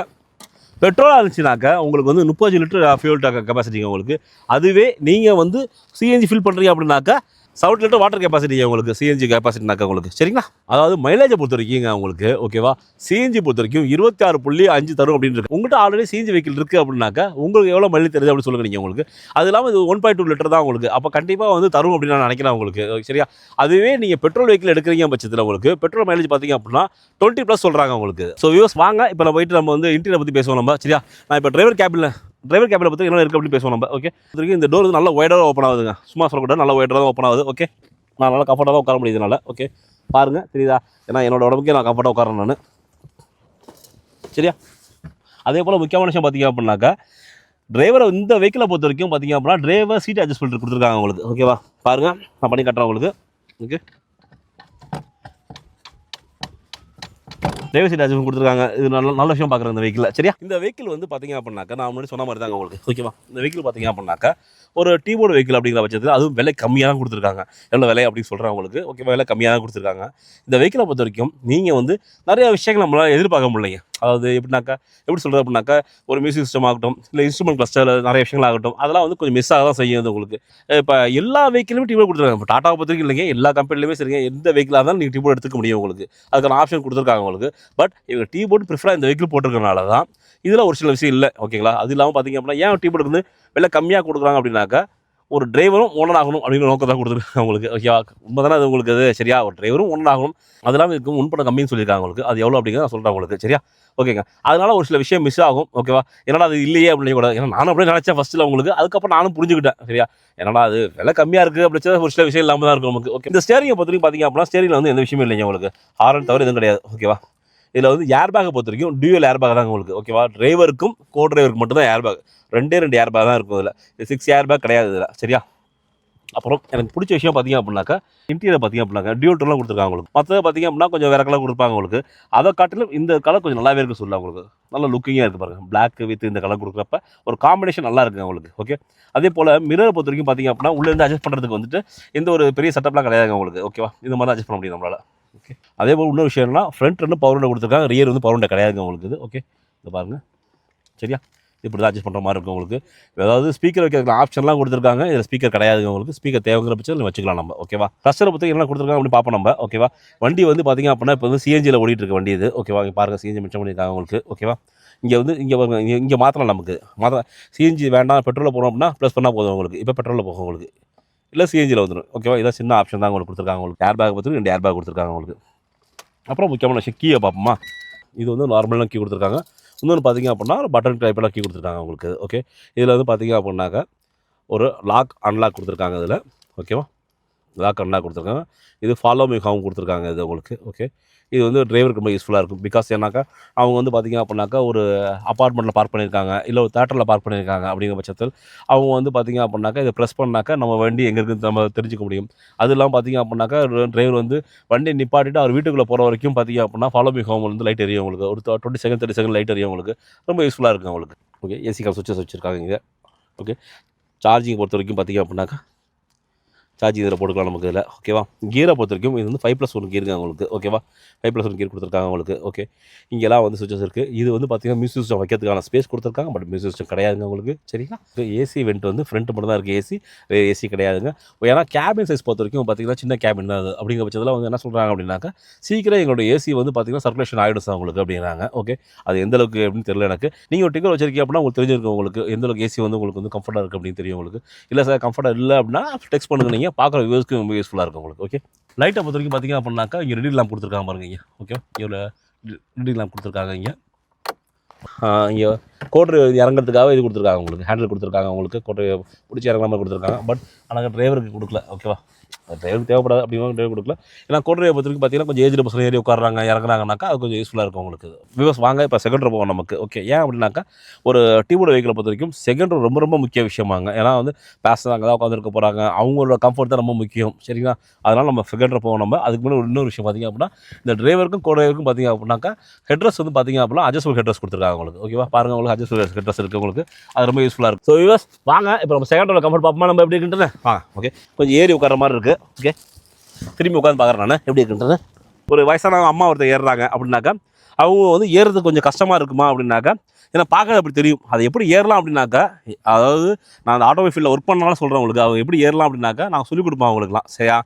பெட்ரோலாக இருந்துச்சுனாக்கா உங்களுக்கு வந்து 30 லிட்டர் ஃபியூவல் டேங்க் கெப்பாசிட்டிங்க உங்களுக்கு. அதுவே நீங்கள் வந்து சிஎன்ஜி ஃபில் பண்ணுறீங்க அப்படின்னாக்கா 70 லிட்டர் வாட்டர் கெப்பாசிட்டிங்க உங்களுக்கு. சிஎன்ஜி கெப்பாசிட்டினாக்கா உங்களுக்கு. சரிங்களா? அதாவது மைலேஜை பொறுத்த வரைக்குங்க உங்களுக்கு. ஓகேவா? சிஎன்ஜி பொறுத்த வரைக்கும் 26.5 தரும் அப்படின்னு இருக்கு. உங்கள்கிட்ட ஆல்ரெடி சிஎன்ஜி வெஹிக்கிள் இருக்குது அப்படின்னாக்கா உங்களுக்கு எவ்வளோ மைலேஜ் தருது அப்படின்னு சொல்லுங்க நீங்கள் உங்களுக்கு. அது இல்லாமல் இது 1.2 லிட்டர் தான் உங்களுக்கு. அப்போ கண்டிப்பாக வந்து தரும் அப்படின்னு நான் நினைக்கிறேன் உங்களுக்கு. சரியா? அதுவே நீங்கள் பெட்ரோல் வெஹிக்கிள் எடுக்கிறீங்க பட்சத்தில் உங்களுக்கு பெட்ரோல் மைலேஜ் பார்த்தீங்க அப்படின்னா 20+ சொல்கிறாங்க உங்களுக்கு. ஸோ வியூஸ் வாங்க இப்போ நம்ம போயிட்டு நம்ம வந்து இன்டீரியர் பற்றி பேசுவோம் நம்ம. சரியா? நான் இப்போ டிரைவர் கேபினில் பற்றி என்ன இருக்குது அப்படின்னு பேசுவோம் நம்ம. ஓகே, இந்த டோர் வந்து நல்லா ஒய்டாக ஓப்பன் ஆகுதுங்க. சும்மா சொல்லக்கூடாது, நல்லா ஒய்டாக தான் ஓப்பன் ஆகுது. ஓகே, நான் நல்லா கம்ஃபர்ட்டாக உட்கார முடியுதுனால. ஓகே, பாருங்கள், தெரியுதா? ஏன்னா என்னோட உடம்புக்கே நான் கம்ஃபர்ட்டாக உட்காரேன் நான். சரியா? அதே போல் முக்கியமான விஷயம் பார்த்தீங்க அப்படின்னாக்கா டிரைவரை இந்த வெஹிக்கிளை பொறுத்த வரைக்கும் பார்த்தீங்க அப்படின்னா டிரைவர் சீட் அட்ஜஸ்ட்மெண்ட் கொடுத்துருக்காங்க உங்களுக்கு. ஓகேவா? பாருங்கள், நான் பண்ணி காட்டுறேன் உங்களுக்கு. ஓகே, டிரைவர் சீட் அட்ஜஸ்ட்மெண்ட் கொடுத்துருக்காங்க. இது நல்ல விஷயம் பார்க்குறேன் இந்த வெஹிக்கிள். சரியா? இந்த வெஹிக்கிள் வந்து பார்த்தீங்க அப்படின்னாக்கா நான் முன்னாடி சொன்ன மாதிரி தாங்க உங்களுக்கு. ஓகேவா? இந்த வெஹிக்கிள் பார்த்தீங்க அப்படின்னாக்கா ஒரு டீபோர்டு வெஹிக்கிள் அப்படிங்கிற பட்சத்தில் அதுவும் விலை கம்மியாக தான் கொடுத்துருக்காங்க. எவ்வளோ விலை அப்படின்னு சொல்கிறேன் உங்களுக்கு. ஓகே, விலை கம்மியாக தான் கொடுத்துருக்காங்க. இந்த வெஹிக்கிளை பொறுத்த வரைக்கும் நீங்கள் வந்து நிறைய விஷயங்கள் நம்மளால் எதிர்பார்க்க முடியலைங்க. அதாவது எப்படின்னாக்கா எப்படி சொல்கிறது அப்படின்னாக்கா ஒரு மியூசிக் சிஸ்டம் ஆகட்டும், இல்லை இன்ஸ்ட்ருமெண்ட் கிளஸ்டர் நிறைய விஷயங்கள் ஆகட்டும், அதெல்லாம் வந்து கொஞ்சம் மிஸ் ஆக தான் செய்யும் உங்களுக்கு. இப்போ எல்லா வெஹிக்கிளுமே டீபோர்டு கொடுத்துருக்காங்க. இப்போ டாட்டாவை பொறுத்த வரைக்கும் இல்லைங்க, எல்லா கம்பெனிலுமே சரிங்க, எந்த வெஹிக்கிளாக இருந்தாலும் நீங்கள் டீபோர்டு எடுத்துக்க முடியும் உங்களுக்கு. அதுக்கான ஆப்ஷன் கொடுத்துருக்காங்க உங்களுக்கு. பட் இவங்க டீபோர்டு ப்ரிஃபராக இந்த வெஹிக்கிள் போட்டிருக்கனால தான் இதில் ஒரு சில விஷயம் இல்லை. ஓகேங்களா? அது இல்லாமல் பார்த்தீங்க அப்படின்னா ஏன் டீபோர்டுக்கு வந்து விலை கம்மியாக கொடுக்குறாங்க அப்படின்னாக்கா ஒரு டிரைவரும் ஓனர் ஆகணும் அப்படிங்கிற நோக்கம் தான் கொடுத்துருக்காங்க உங்களுக்கு. ஓகேவா, உண்மை தானே அது உங்களுக்கு. அது சரியா, ஒரு டிரைவரும் ஓனர் ஆகணும், அது இல்லாமல் இதுக்கு முன்பணம் கம்மின்னு சொல்லியிருக்காங்க உங்களுக்கு. அது எவ்வளோ அப்படிங்கிறத நான் சொல்கிறேன் உங்களுக்கு. சரியா, ஓகேங்க. அதனால ஒரு சில விஷயம் மிஸ் ஆகும். ஓகேவா, என்னடா அது இல்லையே அப்படின்னு கூட, ஏன்னா நானும் அப்படியே நினச்சேன் ஃபஸ்ட்டில் உங்களுக்கு. அதுக்கப்புறம் நானும் புரிஞ்சுக்கிட்டேன். சரியா, என்னடா அது விலை கம்மியாக இருக்குது அப்படி ஒரு சில விஷயம் இல்லாமல் தான் இருக்கும் நமக்கு. ஓகே, இந்த ஸ்டேரிங்கை பொறுத்த வரைக்கும் பார்த்தீங்க அப்படின்னா ஸ்டேரிங்கில் வந்து எந்த விஷயமும் இல்லைங்க உங்களுக்கு. ஹாரன் தவிர எதுவும் கிடையாது. ஓகேவா, இதில் வந்து ஏர் பேக்கை பொறுத்த வரைக்கும் டியூவல் ஏர் பேக் தான் உங்களுக்கு. ஓகேவா, டிரைவருக்கும் கோ டிரைவருக்கு மட்டும் தான் ஏர் பேக். 2 ஏர் பேக் தான் இருக்கும் இதில். 6 ஏர் பேக் கிடையாது இதில். சரியா, அப்புறம் எனக்கு பிடிச்ச விஷயம் பார்த்தீங்க அப்படின்னாக்கா இன்டீரியர் பார்த்தீங்க அப்படின்னாக்கா டியூல் டோன்லாம் கொடுத்துருக்காங்க உங்களுக்கு. மற்றது பார்த்தீங்க அப்படின்னா கொஞ்சம் வேறு கலர் கொடுப்பாங்க உங்களுக்கு. அதை காட்டிலும் இந்த கலர் கொஞ்சம் நல்லாவே இருக்குது சொல்லலாம் உங்களுக்கு. நல்ல லுக்கிங்காக இருக்குது பாருங்கள். பிளாக் வித் இந்த கலர் கொடுக்குறப்ப ஒரு காம்பினேஷன் நல்லா இருக்குங்க உங்களுக்கு. ஓகே, அதே போல் மிரர் பொறுத்த வரைக்கும் பார்த்தீங்க அப்படின்னா உள்ளேருந்து அட்ஜஸ்ட் பண்ணுறதுக்கு வந்துட்டு எந்த ஒரு பெரிய செட்டப்லாம் கிடையாதுங்க உங்களுக்கு. ஓகேவா, இந்த மாதிரி அட்ஜஸ்ட் பண்ண முடியும் நம்மளால். ஓகே, அதே போல் இன்னொரு விஷயம்னா ஃப்ரண்ட் வந்து பவர் விண்டோ கொடுத்துருக்காங்க, ரியர் வந்து பவர் விண்டோ கிடையாதுங்க உங்களுக்கு. இது ஓகே, இது பாருங்கள். சரியா, இப்படி தான் அட்ஜஸ்ட் பண்ணுற மாதிரி இருக்கும் உங்களுக்கு. ஏதாவது ஸ்பீக்கர் வைக்கிற ஆப்ஷன்லாம் கொடுத்துருக்காங்க, இதில் ஸ்பீக்கர் கிடையாதுங்க உங்களுக்கு. ஸ்பீக்கர் தேவைங்கிற பட்சத்தில் வச்சுக்கலாம் நம்ம. ஓகேவா, கிளஸ்டரை பற்றி என்ன கொடுத்துருக்காங்க அப்படின்னு பார்ப்போம் நம்ம. ஓகேவா, வண்டி வந்து பார்த்திங்க அப்படின்னா இப்போ வந்து சிஎன்ஜியில் ஓடிட்டு இருக்க வண்டி இது. ஓகேவா, இங்கே பாருங்கள் சிஎன்ஜி மிச்சம் பண்ணியிருக்காங்க உங்களுக்கு. ஓகேவா, இங்கே வந்து இங்கே மாற்றலாம் நமக்கு. சிஎன்ஜி வேண்டாம் பெட்ரோலில் போகிறோம் அப்படின்னா ப்ளஸ் பண்ணால் போதும் உங்களுக்கு. இப்போ பெட்ரோலில் போகும் உங்களுக்கு, இல்லை சிஎன்ஜியில் வந்துடும். ஓகேவா, இதான் சின்ன ஆப்ஷன் தான் உங்களுக்கு கொடுத்துருக்காங்க உங்களுக்கு. ஏர் பேக் பற்றி 2 ஏர் பேக் கொடுத்துருக்காங்க உங்களுக்கு. அப்புறம் முக்கியமான விஷயம் கீயை பார்ப்போமா. இது வந்து நார்மலாக கீ கொடுத்துருக்காங்க. இன்னொன்று பார்த்தீங்க அப்படின்னா பட்டன் டைப்பெல்லாம் கீ கொடுத்துருக்காங்க உங்களுக்கு. ஓகே, இதில் வந்து பார்த்தீங்க அப்படின்னாக்கா ஒரு லாக் அன்லாக் கொடுத்துருக்காங்க இதில். ஓகேவா, லாக் அன்லாக் கொடுத்துருக்காங்க. இது ஃபாலோ மீ ஹோம் கொடுத்துருக்காங்க இது உங்களுக்கு. ஓகே, இது வந்து டிரைவருக்கு ரொம்ப யூஸ்ஃபுல்லாக இருக்கும். பிகாஸ் ஏன்னாக்கா அவங்க வந்து பார்த்திங்க அப்படின்னாக்கா ஒரு அப்பார்ட்மெண்ட்டில் பார்க் பண்ணியிருக்காங்க, இல்லை ஒரு தேட்டரில் பார்க் பண்ணியிருக்காங்க. அப்படிங்கிற பட்சத்தில் அவங்க வந்து பார்த்திங்க அப்படின்னாக்கா இதை ப்ரெஸ் பண்ணாக்கா நம்ம வண்டி எங்கே இருக்குன்னு நம்ம தெரிஞ்சுக்க முடியும். அது இல்லாமல் பார்த்திங்க அப்படின்னாக்கா டிரைவர் வந்து வண்டியை நிப்பாட்டிட்டு அவர் வீட்டுக்குள்ளே போகிற வரைக்கும் பார்த்திங்க அப்படின்னா ஃபாலோ மீ ஹோம் வந்து லைட் எரியும் உங்களுக்கு. ஒரு 20 செகண்ட் 30 செகண்ட் லைட் எரியும் உங்களுக்கு. ரொம்ப யூஸ்ஃபுல்லாக இருக்குது உங்களுக்கு. ஓகே, ஏசி கால் சுவிட்சஸ் வச்சுருக்காங்க இங்கே. ஓகே, சார்ஜிங் பொறுத்த வரைக்கும் பார்த்திங்க அப்படின்னாக்கா சார்ஜ் இதில் போட்டுக்கலாம் நமக்கு இதில். ஓகேவா, கியரை பொறுத்த வரைக்கும் இது வந்து 5+1 கியருங்க உங்களுக்கு. ஓகேவா, 5+1 கியர் கொடுத்துருக்காங்க உங்களுக்கு. ஓகே, இங்கெல்லாம் வந்து சுவிச்சஸ் இருக்குது. இது வந்து பார்த்திங்கன்னா மியூசிக் சிஸ்டம் வைக்கிறதுக்கான ஸ்பேஸ் கொடுத்துருக்காங்க, பட் மியூசிக் சிஸ்டம் கிடையாதுங்க உங்களுக்கு. சரிங்களா, ஏசி வெண்ட் வந்து ஃப்ரண்ட் மட்டும் தான் இருக்குது ஏசி, ஏசி கிடையாதுங்க. ஏன்னா கேபின் சைஸ் பொறுத்த வரைக்கும் பார்த்திங்கன்னா சின்ன கேபின் தான் அது. அப்படிங்கிற பட்சத்தில் வந்து என்ன சொல்கிறாங்க அப்படின்னாக்கா சீக்கிரம் எங்களோட ஏசி வந்து பார்த்திங்கன்னா சர்க்குலேஷன் ஆகிடும் சார் உங்களுக்கு அப்படிங்கிறாங்க. ஓகே, அது எந்த அளவுக்கு அப்படின்னு தெரியல எனக்கு. நீங்கள் ஒரு டிக்கெட் வச்சிருக்கீங்க அப்படின்னா உங்களுக்கு தெரிஞ்சிருக்கும் உங்களுக்கு எந்த அளவுக்கு ஏசி வந்து உங்களுக்கு வந்து கம்ஃபர்ட்டாக இருக்குது அப்படின்னு தெரியும் உங்களுக்கு. இல்லை சார் கம்ஃபர்ட்டாக இல்லை அப்படின்னா டெக்ஸ்ட் பண்ணுங்க, நீங்கள் பார்க்குற வியூஸ்க்கு ரொம்ப யூஸ்ஃபுல்லாக இருக்கும் உங்களுக்கு. ஓகே, லைட்டை பொறுத்த வரைக்கும் பார்த்திங்க அப்படின்னாக்கா இங்கே ரெடி லேம்ப் கொடுத்துருக்காங்க பாருங்க இங்கே. ஓகே, இவ்வளோ ரெடி லேம்ப் கொடுத்துருக்காங்க இங்கே. இங்கே கோட்ரு இறங்குறதுக்காக இது கொடுத்துருக்காங்க உங்களுக்கு, ஹேண்டில் கொடுத்துருக்காங்க உங்களுக்கு. கோட்ரு பிடிச்சி இறங்குற மாதிரி கொடுத்துருக்காங்க. பட் ஆனால் டிரைவருக்கு கொடுக்கல. ஓகேவா, டிரைவருக்கு தேவைப்படாது அப்படிங்கிற டிரைவர் கொடுக்கல. ஏன்னா கோட்ரையை பொறுத்த வரைக்கும் பார்த்தீங்கன்னா கொஞ்சம் ஏஜ்டு பர்சன் ஏறி உட்காராங்க இறங்குறாங்கனாக்கா அது கொஞ்சம் யூஸ்ஃபுல்லாக இருக்கும் உங்களுக்கு. வியூஸ் வாங்க இப்போ செகண்ட் ரோ போவோம் நமக்கு. ஓகே, ஏன் அப்படின்னாக்கா ஒரு டீமோட வெஹிக்கிளை பொறுத்த வரைக்கும் செகண்ட் ரோ ரொம்ப ரொம்ப முக்கிய விஷயமாங்க. ஏன்னா வந்து பேச அங்கே தான் உட்காந்துருக்க போகிறாங்க, அவங்களோட கம்ஃபர்ட் தான் ரொம்ப முக்கியம். சரிங்களா, அதனால் நம்ம செகண்ட் ரோ போவோம் நம்ம. அதுக்கு முன்னாடி இன்னொரு விஷயம் பார்த்திங்க அப்படின்னா இந்த டிரைவருக்கும் கோ டிரைவருக்கும் பார்த்திங்க அப்படின்னாக்கா ஹெட்ரஸ் வந்து பார்த்திங்க அப்படின்னா அட்ஜஸ்டபிள் ஹெட்ரஸ் கொடுத்துருக்காங்க உங்களுக்கு. ஓகேவா, பாருங்கள் உங்களுக்கு அட்ஜஸ்டபிள் ஹெட்ரஸ் இருக்குது உங்களுக்கு. அது ரொம்ப யூஸ்ஃபுல்லாக இருக்குது. ஸோ வியூஸ் வாங்க இப்போ நம்ம செகண்ட் ரோல கம்ஃபர்ட் பார்ப்போமா நம்ம எப்படி இருக்குன்றது. வாங்க. ஓகே, கொஞ்சம் ஏறி உட்கார மாதிரி இருக்குது. ஓகே, திரும்பி உட்காந்து பார்க்குறேன் நான் எப்படி இருக்குன்றது. ஒரு வயசான அம்மா ஒருத்தர் ஏறுறாங்க அப்படின்னாக்கா அவங்க வந்து ஏறுறதுக்கு கொஞ்சம் கஷ்டமாக இருக்குமா அப்படின்னாக்கா, ஏன்னா பார்க்க அப்படி தெரியும். அதை எப்படி ஏறலாம் அப்படின்னாக்கா, அதாவது நான் அந்த ஆட்டோமொபைல் ஃபீல்டில் ஒர்க் பண்ணாலும் சொல்கிறேன் உங்களுக்கு. அவங்க எப்படி ஏறலாம் அப்படின்னாக்கா நான் சொல்லிக் கொடுப்பேன் அவங்களுக்குலாம். சரியா,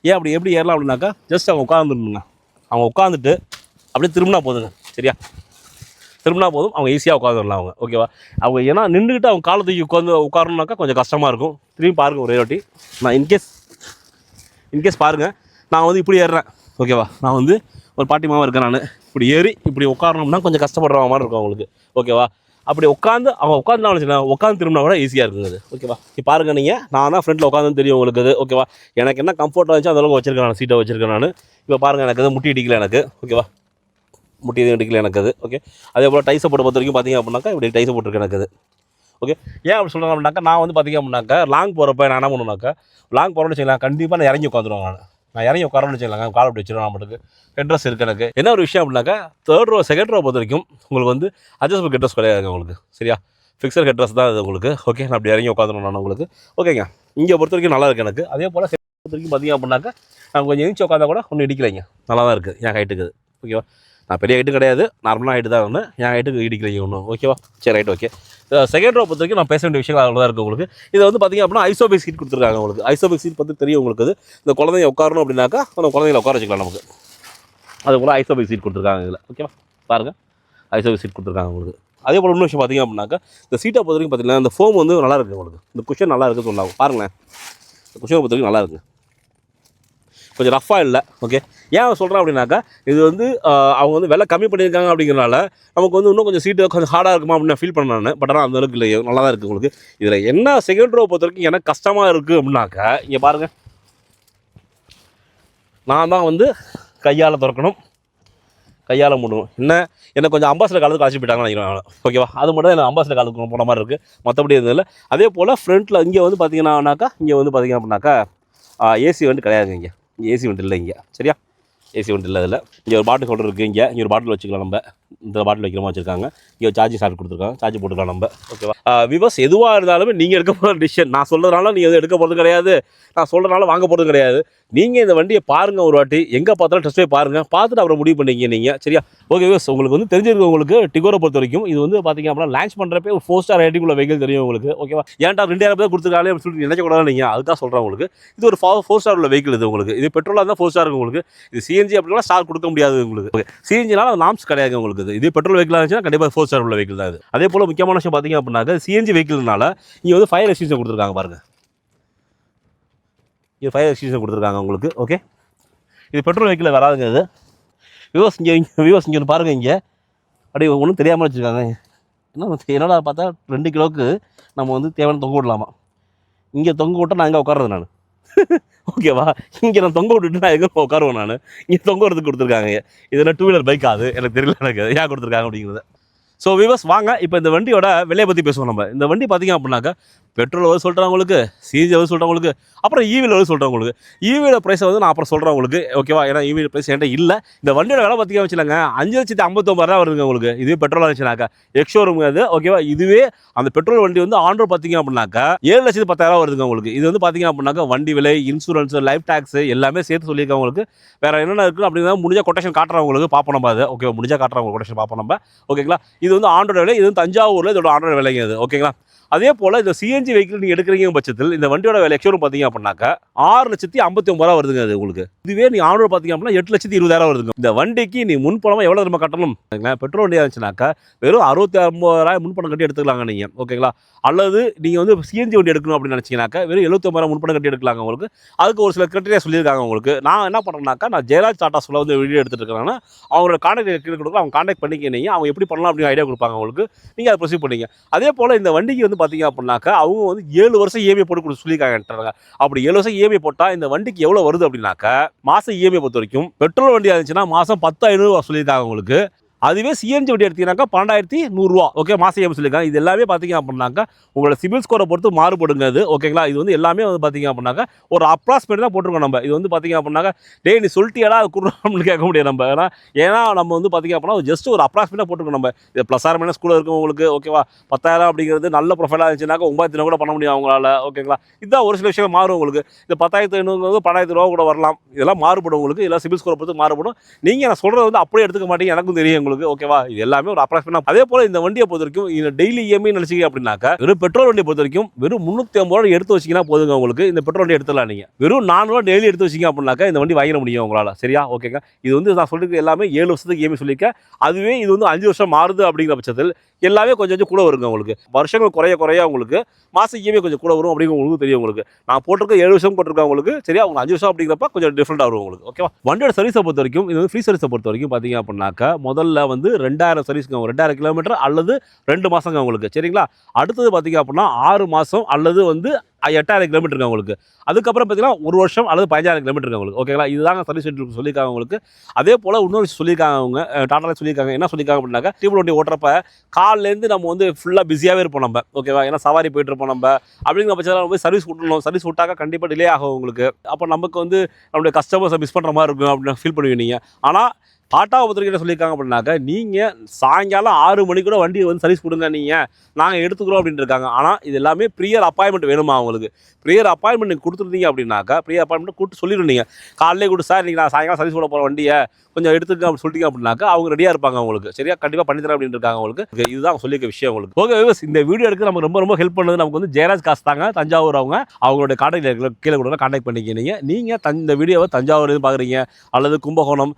ஏன் அப்படி எப்படி ஏறலாம் அப்படின்னாக்கா ஜஸ்ட் அவங்க உட்காந்துருந்துங்க. அவங்க உட்காந்துட்டு அப்படியே திரும்பினா போதுங்க. சரியா, திரும்பினா போதும், அவங்க ஈஸியாக உட்காந்துடலாம் அவங்க. ஓகேவா, அவங்க ஏன்னா நின்றுக்கிட்டு அவங்க காலை தூக்கி உட்காரணுனாக்கா கொஞ்சம் கஷ்டமாக இருக்கும். திரும்பி பாருங்கள் ஒரே வாட்டி. நான் இன்கேஸ் பாருங்கள், நான் வந்து இப்படி ஏறுறேன். ஓகேவா, நான் வந்து ஒரு பாட்டிமாவும் இருக்கேன். நான் இப்படி ஏறி இப்படி உட்காரணும்னா கொஞ்சம் கஷ்டப்படுற மாதிரி இருக்கும் அவங்களுக்கு. ஓகேவா, அப்படி உட்காந்து திரும்பினா கூட ஈஸியாக இருக்குங்க அது. ஓகேவா, இப்போ பாருங்கள் நீங்கள், நான் தான் ஃப்ரண்ட்டில் உட்காந்து தெரியும் உங்களுக்கு அது. ஓகேவா, எனக்கு என்ன கம்ஃபர்ட்டாக இருந்துச்சு அந்தளவுக்கு வச்சிருக்கேன் நான், சீட்டை வச்சிருக்கேன் நான். இப்போ பாருங்கள் எனக்கு அது முட்டி இடிக்கல எனக்கு. ஓகேவா, முட்டி எதுவும் இடிக்கல எனக்கு அது. ஓகே, அதே போல் டைஸை போட்டு பொறுத்த வரைக்கும் பார்த்திங்க அப்படின்னாக்கா இப்படி டைஸை போட்டிருக்கேன் எனக்கு அது. ஓகே, ஏன் அப்படி சொல்கிறேன் அப்படின்னாக்கா நான் வந்து பார்த்திங்க அப்படின்னாக்கா லாங் போகிறப்ப நான் என்ன பண்ணுவேன்னாக்கா லாங் போகிறோன்னு வச்சுக்கலாம், கண்டிப்பாக நான் இறங்கி உட்காந்துருவேன். நான் இறங்கி உட்காரன்னு வச்சுக்கலாங்க, கால் அப்படி வச்சுருவேன். நம்மளுக்கு ஹெட்ரஸ் இருக்குது எனக்கு. என்ன ஒரு விஷயம் அப்படின்னாக்கா தேர்ட் ரோ செகண்ட் ரோ பொறுத்த வரைக்கும் உங்களுக்கு வந்து அட்ஜஸ்டபிள் ஹெட்ரஸ் கிடையாதுங்க உங்களுக்கு. சரியா, ஃபிக்ஸட் ஹெட்ரஸ் தான் அது உங்களுக்கு. ஓகே, நான் அப்படி இறங்கி உட்காந்துருவேன் நான் உங்களுக்கு. ஓகேங்க, இங்கே பொறுத்த வரைக்கும் நல்லா இருக்குது எனக்கு. அதே போல் பொறுத்த வரைக்கும் பார்த்திங்க அப்படின்னாக்கா நான் கொஞ்சம் எழுச்சி உட்காந்தா கூட ஒன்றும் இடிக்கலைங்க, நல்லா தான் இருக்குது என் ஹைட்டுக்கு. ஓகேவா, நான் பெரிய ஹைட்டு கிடையாது, நார்மலாக ஹைட்டு தான் இருந்தேன், என் ஹைட்டுக்கு இடிக்கலைங்க ஒன்றும். ஓகேவா, சரி ரைட். ஓகே, செகண்ட் ரோ பொறுத்த வரைக்கும் நான் பேச வேண்டிய விஷயங்கள் அவ்வளோ தான் இருக்குது உங்களுக்கு. இதை வந்து பார்த்திங்க அப்படின்னா ஐசோபிக் சீட் கொடுத்துருக்காங்க உங்களுக்கு. ஐசோபிக் சீட் பற்றி தெரியும் உங்களுக்கு. அது இந்த குழந்தைங்க உட்காரணும் அப்படின்னாக்கா அந்த குழந்தைங்கள உட்கார வச்சுக்கலாம் நமக்கு. அது போல் ஐசோபிக் சீட் கொடுத்துருக்காங்க இதில். ஓகேவா, பாருங்கள் ஐசோபிக் சீட் கொடுத்துருக்காங்க உங்களுக்கு. அதே போல் இன்னொரு விஷயம் பார்த்தீங்க அப்படின்னாக்கா இந்த சீட்டை பொறுத்த வரைக்கும் பார்த்தீங்கன்னா இந்த ஃபோம் வந்து நல்லா இருக்குது உங்களுக்கு. இந்த குஷன் நல்லா இருக்குது சொன்னாங்க பாருங்களேன். இந்த குஷனை பொறுத்த வரைக்கும் நல்லா இருக்குது, கொஞ்சம் ரஃபாக இல்லை. ஓகே, ஏன் சொல்கிறேன் அப்படின்னாக்கா இது வந்து அவங்க வந்து விலை கம்மி பண்ணியிருக்காங்க அப்படிங்கிறனால நமக்கு வந்து இன்னும் கொஞ்சம் சீட்டு கொஞ்சம் ஹார்டாக இருக்குமா அப்படின்னு நான் ஃபீல் பண்ணேன். பட் ஆனால் அந்தளவுக்கு இல்லை, நல்லா தான் இருக்குது உங்களுக்கு. இதில் என்ன செகண்ட் ரோ பொறுத்த வரைக்கும் எனக்கு கஷ்டமாக இருக்குது அப்படின்னாக்கா இங்கே பாருங்கள், நான் தான் வந்து கையால் திறக்கணும், கையால் மூடணும். என்ன கொஞ்சம் அம்பாசிடர் காலத்துக்கு அழைச்சி போயிட்டாங்கன்னு நினைக்கிறேன். ஓகேவா, அது மட்டும் தான் எனக்கு அம்பாசிடர் காலத்துக்கு போன மாதிரி இருக்குது, மற்றபடி இருந்ததில்லை. அதே போல் ஃப்ரண்ட்டில் இங்கே வந்து பார்த்தீங்கன்னாக்கா இங்கே வந்து பார்த்தீங்க அப்படின்னாக்கா ஏசி வந்து கிடையாதுங்க. இங்கே ஏசி வண்டி இல்லை இங்கே, சரியா? ஏசி வண்டி இல்லை. இதில் இங்கே ஒரு பாட்டில் ஹோல்டர் இருக்குது, இங்கே ஒரு பாட்டில் வச்சுக்கலாம். நம்ம இந்த பாட்டில் வைக்கிற மாதிரி வச்சுருக்காங்க. இங்கே ஒரு சார்ஜிங் சார்ட் கொடுத்துருக்காங்க, சார்ஜ் போட்டுக்கலாம் நம்ம. ஓகேவா விவஸ், எதுவாக இருந்தாலுமே நீங்கள் எடுக்க போகிற டிசிஷன். நான் சொல்கிறதுனால நீங்கள் எதுவும் எடுக்க போகிறது கிடையாது, நான் சொல்கிறனால வாங்க போகிறது கிடையாது. நீங்கள் இந்த வண்டியை பாருங்கள், ஒரு வாட்டி எங்கே பார்த்தாலும் டெஸ்ட் போய் பாருங்கள், பார்த்துட்டு அப்புறம் முடிவு பண்ணிங்க நீங்கள், சரியா? ஓகே விவஸ், உங்களுக்கு வந்து தெரிஞ்சிருக்கு. உங்களுக்கு டிகோரை பொறுத்த வரைக்கும் இது வந்து பார்த்தீங்க அப்படின்னா லான்ச் பண்ணுறப்பே ஒரு 4 ஸ்டார் ரேட்டிங் உள்ள வெஹிக்கிள் தெரியும் உங்களுக்கு. ஓகேவா, ஏன்டா 2000 தான் கொடுத்துருக்காங்களே அப்படின்னு சொல்லிட்டு நினைக்கக்கூடாது நீங்கள், அதுதான் சொல்கிறேன் உங்களுக்கு. இது ஒரு 4 ஸ்டார் உள்ள வெஹிக்கிள் இது உங்களுக்கு. இது பெட்ரோலாக இருந்தால் 4 ஸ்டார் இருக்கும் உங்களுக்கு. இது சிஎன்ஜி அப்படின்னா ஸ்டார் கொடுக்க முடியாது உங்களுக்கு. ஓகே, சிஎன்ஜினால அது நாம்ஸ் கிடையாது உங்களுக்கு. இது பெட்ரோல் வெஹிக்கிளாக இருந்துச்சுன்னா கண்டிப்பாக 4 ஸ்டார் உள்ள வெஹிக்கிள் தான் இது. அதே போல் முக்கியமான விஷயம் பார்த்தீங்க அப்படின்னாக்க சிஎன்ஜி வெஹிக்கிள்னால இங்கே வந்து ஃபயர் எக்ஸ்டிங்ஷன் கொடுத்துருக்காங்க பாருங்கள். இது ஃபயர் எக்ஸ்டிங்ஷன் கொடுத்துருக்காங்க உங்களுக்கு. ஓகே, இது பெட்ரோல் வெஹிக்கிளில் வராதுங்க. இது வியூவர்ஸ் இங்கே பாருங்கள், இங்கே அப்படியே ஒன்றும் தெரியாமல் வச்சுருக்காங்க. என்னடா பார்த்தா 2 கிலோவுக்கு நம்ம வந்து தேவையான தொங்க விடலாமா? இங்கே தொங்க விட்டால் நான் எங்கே உட்காருறது நான்? ஓகேவா, இங்கே நான் தொங்க விட்டுட்டு நான் எங்கே உட்காருவேன் நான்? இங்கே தொங்க வரதுக்கு கொடுத்துருக்காங்க. இது என்ன 2 வீலர் பைக் ஆகுது, எனக்கு தெரியல எனக்கு ஏன் கொடுத்துருக்காங்க அப்படிங்கிறது. ஸோ வியூவர்ஸ் வாங்க இப்போ இந்த வண்டியோட விலையை பற்றி பேசுவோம். நம்ம இந்த வண்டி பார்த்தீங்க அப்படின்னாக்கா பெட்ரோல் வந்து சொல்கிறேன் உங்களுக்கு, சிஎன்ஜி வந்து சொல்கிறேன் உங்களுக்கு, அப்புறம் ஈவியில் வந்து சொல்கிறேன் உங்களுக்கு. ஈவியோட ப்ரைஸை வந்து நான் அப்புறம் சொல்கிறேன் உங்களுக்கு. ஓகேவா, ஏன்னா ஈவியோட ப்ரைஸ் என்கிட்ட இல்லை. இந்த வண்டியோட விலை பார்த்தீங்க வச்சுலாங்க 5,59,000 வருதுங்க உங்களுக்கு. இதுவே பெட்ரோல் இருந்துச்சுனாக்கா எக்ஸ்ஷோரூம் அது. ஓகேவா, இதுவே அந்த பெட்ரோல் வண்டி வந்து ஆன் ரோட் பார்த்தீங்க அப்படின்னாக்கா 7,10,000 வருதுங்க உங்களுக்கு. இது வந்து பார்த்தீங்க அப்படின்னாக்கா வண்டி விலை, இன்சூரன்ஸ், லைஃப் டேக்ஸ் எல்லாமே சேர்த்து சொல்லியிருக்கேன் உங்களுக்கு. வேறு என்னென்ன இருக்குது அப்படின்னா முடிஞ்சால் கொட்டேஷன் காட்டுறேன் உங்களுக்கு, பார்ப்போம் நம்ம அது. ஓகேவா, முடிஞ்சால் காட்டுறேன் உங்களுக்கு கொட்டேஷன் பார்ப்போம் நம்ம. ஓகேங்களா, இது வந்து ஆன் ரோட் விலை, இது வந்து தஞ்சாவூரில் இதோட ஆன் ரோட் விலைங்க அது. ஓகேங்களா, அதே போல் இந்த சிஎன்ஜி வெஹிக்கிள் நீங்கள் எடுக்கிறீங்க பட்சத்தில் இந்த வண்டியோட விலை எக்ஸ்ஷோரூம் பார்த்தீங்க அப்படின்னாக்கா 6,59,000 வருதுங்க அது உங்களுக்கு. இதுவே நீ ஆன் ரோட் பார்த்தீங்க அப்படின்னா 8,20,000 வருதுங்க. இந்த வண்டிக்கு நீ முன்பணமாக எவ்வளோ நம்ம கட்டணும்? பெட்ரோல் வண்டியாக இருந்துச்சுனாக்கா வெறும் 69,000 முன்பணம் கட்டி எடுத்துக்கலாங்க நீங்கள். ஓகேங்களா, அல்லது நீங்கள் வந்து சிஎன்ஜி வண்டி எடுக்கணும் அப்படின்னு நினச்சிங்கனாக்கா வெறும் 79,000 முன்பணம் கட்டி எடுக்கலாங்க உங்களுக்கு. அதுக்கு ஒரு சில கிரைட்டீரியா சொல்லியிருக்காங்க உங்களுக்கு. நான் என்ன பண்ணுறேன்னாக்கா நான் ஜெயராஜ் டாட்டா சொல்ல வந்து வீடியோ எடுத்துகிட்டு இருக்கிறேன்னா அவங்களோட கான்டாக்ட் கீழே கொடுக்க, அவங்க கான்டாக்ட் பண்ணிக்க நீங்கள் அவங்க எப்படி பண்ணலாம் அப்படின்னு ஐடியா கொடுப்பாங்க உங்களுக்கு. நீங்கள் அதை ப்ரொசீட் பண்ணிங்க. அதே போல் இந்த வண்டிக்கு வந்து பார்த்தீங்க அப்படின்னாக்கா அவங்க வந்து 7 வருஷம் இஎம்ஐ போட்டு சொல்லியிருக்காங்க. அப்படி 7 வருஷம் இஎம்ஐ போட்டால் இந்த வண்டிக்கு எவ்வளோ வருது அப்படின்னாக்கா மாதம் இஎம்ஐ பொறுத்த வரைக்கும் பெட்ரோல் வண்டியாக இருந்துச்சுன்னா மாதம் 10,500 சொல்லியிருக்காங்க உங்களுக்கு. அதுவே சிஎன்ஜி வண்டி எடுத்தீங்கன்னாக்கா 12,100. ஓகே, மாதம் இஎம்ஐ சொல்லியிருக்காங்க. இது எல்லாமே பார்த்தீங்க அப்படின்னாக்கா உங்களோட சிபில் ஸ்கோரை பொறுத்து மாறுபடுங்க அது. ஓகேங்களா, இது வந்து எல்லாமே வந்து பார்த்தீங்க அப்படின்னாக்கா ஒரு அப்ராக்சிமேட் தான் போட்டிருக்கோம் நம்ம. இது வந்து பார்த்தீங்க அப்படின்னாக்கா டே நீ சொல்லிட்டியாடா அது குடும்பம்னு கேட்க முடியாது நம்ம. ஏன்னா நம்ம வந்து பார்த்தீங்க அப்படின்னா ஜஸ்ட் ஒரு அப்ராக்சிமேட்டாக போட்டிருக்கோம் நம்ம. இது ப்ளஸ் ஆர் மைனஸ் கூட இருக்கும் உங்களுக்கு. ஓகேவா, 10,000 அப்படிங்கிறது நல்ல ப்ரொஃபைலாக இருந்துச்சுனாக்கா 9,000 கூட பண்ண முடியும் அவங்களால. ஓகேங்களா, இதுதான் ஒரு சில விஷயம் மாறும் உங்களுக்கு. இந்த 10,500 12,000 கூட வரலாம். இதெல்லாம் மாறுபடும் உங்களுக்கு. இதெல்லாம் சிபில் ஸ்கோரை பொறுத்து மாறுபடும். நீங்கள் நான் சொல்கிறது வந்து அப்படியே எடுத்துக்க மாட்டீங்க, எனக்கும் தெரியும் உங்களுக்கு. ஓகேவா, இது எல்லாமே ஒரு அப்ராக்சிமேட். அதே போல் இந்த வண்டியை பொறுத்த வரைக்கும் இந்த டெய்லி இஎம்ஐ நினைச்சிங்க அப்படின்னாக்கா வெறும் பெட்ரோல் வண்டியை பொறுத்த வரைக்கும் வெறும் 350 எடுத்து வச்சிங்கன்னா போதுங்க உங்களுக்கு. இந்த பெட்ரோல் வண்டி எடுத்துலாம் நீங்கள் வெறும் 400 டெய்லி எடுத்து வச்சிங்க அப்படின்னாக்கா இந்த வண்டி வாங்கிட முடியும் உங்களால். சரியா, ஓகேங்க. இது வந்து நான் சொல்லிட்டு எல்லாமே 7 வருஷத்துக்கு இஎம்ஐ சொல்லியிருக்கேன். அதுவே இது வந்து 5 வருஷம் மாறுது அப்படிங்கிற பட்சத்தில் எல்லாமே கொஞ்சம் கொஞ்சம் கூட வருங்க உங்களுக்கு. வருஷங்கள் குறைய உங்களுக்கு மாதம் இஎம்ஐ கொஞ்சம் கூட வரும் அப்படிங்கிற உங்களுக்கு தெரியும் உங்களுக்கு. நான் போட்டிருக்க 7 வருஷம் போட்டிருக்கேன் உங்களுக்கு. சரியா, உங்களுக்கு 5 வருஷம் அப்படிங்கிறப்ப கொஞ்சம் டிஃப்ரெண்டாக வரும் உங்களுக்கு. ஓகேவா, வண்டியோட சர்வீஸை பொறுத்த வரைக்கும் இது வந்து ஃப்ரீ சர்வீஸை பொறுத்த வரைக்கும் பார்த்தீங்க அப்படின்னாக்கா முதல்ல வந்து 2000 சர்வீஸ்ங்க, 2000 கிலோமீட்டர் அல்லது 2 மாதங்க உங்களுக்கு. சரிங்களா, அடுத்தது பார்த்தீங்க அப்படின்னா 6 மாதம் அல்லது வந்து 8,000 கிலோமீட்டருங்க உங்களுக்கு. அதுக்கப்புறம் பார்த்தீங்கன்னா 1 வருஷம் அல்லது 15,000 கிலோமீட்டருங்க உங்களுக்கு. ஓகேங்களா, இதுதாங்க சர்வீஸ் சென்டருக்கு சொல்லியிருக்காங்க உங்களுக்கு. அதே போல் இன்னொரு விஷயம் சொல்லியிருக்காங்க அவங்க டாட்டாவில் சொல்லியிருக்காங்க. என்ன சொல்லியிருக்காங்க அப்படின்னாக்கா டியூப் வண்டி ஓட்டுறப்ப காலிலேருந்து நம்ம வந்து ஃபுல்லாக பிஸியாகவே இருப்போம் நம்ம. ஓகேவா, ஏன்னா சவாரி போயிட்டு இருப்போம் நம்ம. அப்படிங்கிற பட்சத்தில் போய் சர்வீஸ் விட்டுணும். சர்வீஸ் விட்டாக்க கண்டிப்பாக டிலே ஆகும் உங்களுக்கு. அப்போ நமக்கு வந்து நம்மளுடைய கஸ்டமர்ஸை மிஸ் பண்ணுற மாதிரி இருக்கும் அப்படின்னு ஃபீல் பண்ணுவீங்க. ஆனால் டாட்டாவை பொறுத்தவரைக்கும் என்ன சொல்லியிருக்காங்க அப்படின்னாக்கா நீங்கள் சாயங்காலம் 6 மணிக்கு கூட வண்டியை வந்து சர்வீஸ் கொடுங்க, நாங்கள் எடுத்துக்கிறோம் அப்படின்ட்டு இருக்காங்க. ஆனால் இது எல்லாமே ப்ரியர் அப்பாயின்மெண்ட் வேணுமா அவங்களுக்கு. ப்ரியர் அப்பாயின்மெண்ட் நீங்கள் கொடுத்துருந்தீங்க அப்படின்னாக்கா ப்ரியர் அப்பாயின்மெண்ட் கூப்பிட்டு சொல்லிடுவீங்க. காலையிலே கூட்டு சார் நீங்கள் நான் சாயங்காலம் சர்வீஸ் போட போகிற வண்டியை கொஞ்சம் எடுத்துக்க அப்படி சொல்லிட்டீங்க அப்படின்னாக்கா அவங்க ரெடியாக இருப்பாங்க உங்களுக்கு. சரியா? கண்டிப்பாக பண்ணித்தரேன் அப்படின்னு இருக்காங்க உங்களுக்கு. இதுதான் அவங்க சொல்லியிருக்க விஷயம் உங்களுக்கு. ஓகே வியூவர்ஸ், இந்த வீடியோ எடுக்க நமக்கு ரொம்ப ரொம்ப ஹெல்ப் பண்ணது நமக்கு வந்து ஜெயராஜ் காசு தாங்க, தஞ்சாவூர். அவங்களுடைய கான்டாக்ட் கீழே கூட கான்டாக்ட் பண்ணிக்கினீங்க. நீங்கள் இந்த வீடியோவை தஞ்சாவூர் பார்க்குறீங்க அல்லது கும்பகோணம்,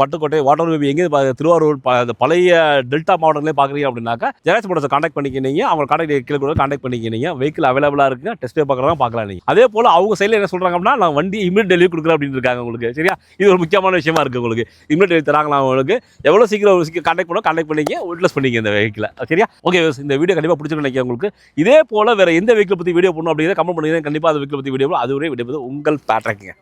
பட்டுக்கோட்டை, வாட்டர் எங்கே திருவாரூர், பழைய டெல்டா மாவட்டங்களே பார்க்குறீங்க அப்படின்னாக்கா ஜெயராஜ் மோட்டர்ஸை கான்டாக்ட் பண்ணிக்கினீங்க. அவங்க கான்டாக்ட் கீழே கூட கான்டாக்ட் பண்ணிக்கினீங்க. வெஹிக்கிள் அவைலபிளாக இருக்குங்க. டெஸ்ட் பார்க்குறதா பார்க்கலாம் நீங்கள். அதே போல் அவங்க சைடில் என்ன சொல்கிறாங்க அப்படின்னா, நான் வண்டி இமீடியட் டெலிவரி கொடுக்குறேன் அப்படின்னு இருக்காங்க உங்களுக்கு. சரியா? இது ஒரு முக்கியமான விஷயமா இருக்குது உங்களுக்கு. இமீடியட் டெலிவரி தராங்களா உங்களுக்கு. எவ்வளோ சீக்கிரம் கான்டாக்ட் பண்ணிங்க, விட்னஸ் பண்ணிங்க இந்த வெஹிக்கிளை. சரியா? ஓகே, இந்த வீடியோ கண்டிப்பாக பிடிச்சிருக்குன்னு நினைக்கிறேன் உங்களுக்கு. இதே போல் வேறு எந்த வெஹிக்கிள் பற்றி வீடியோ பண்ணணும் அப்படிங்கிறத கமெண்ட் பண்ணுங்க. கண்டிப்பாக அந்த வெஹிக்கிள் பற்றி வீடியோ அதுவரை விடைபெறுவது உங்கள் பேட்ரிக்குங்க.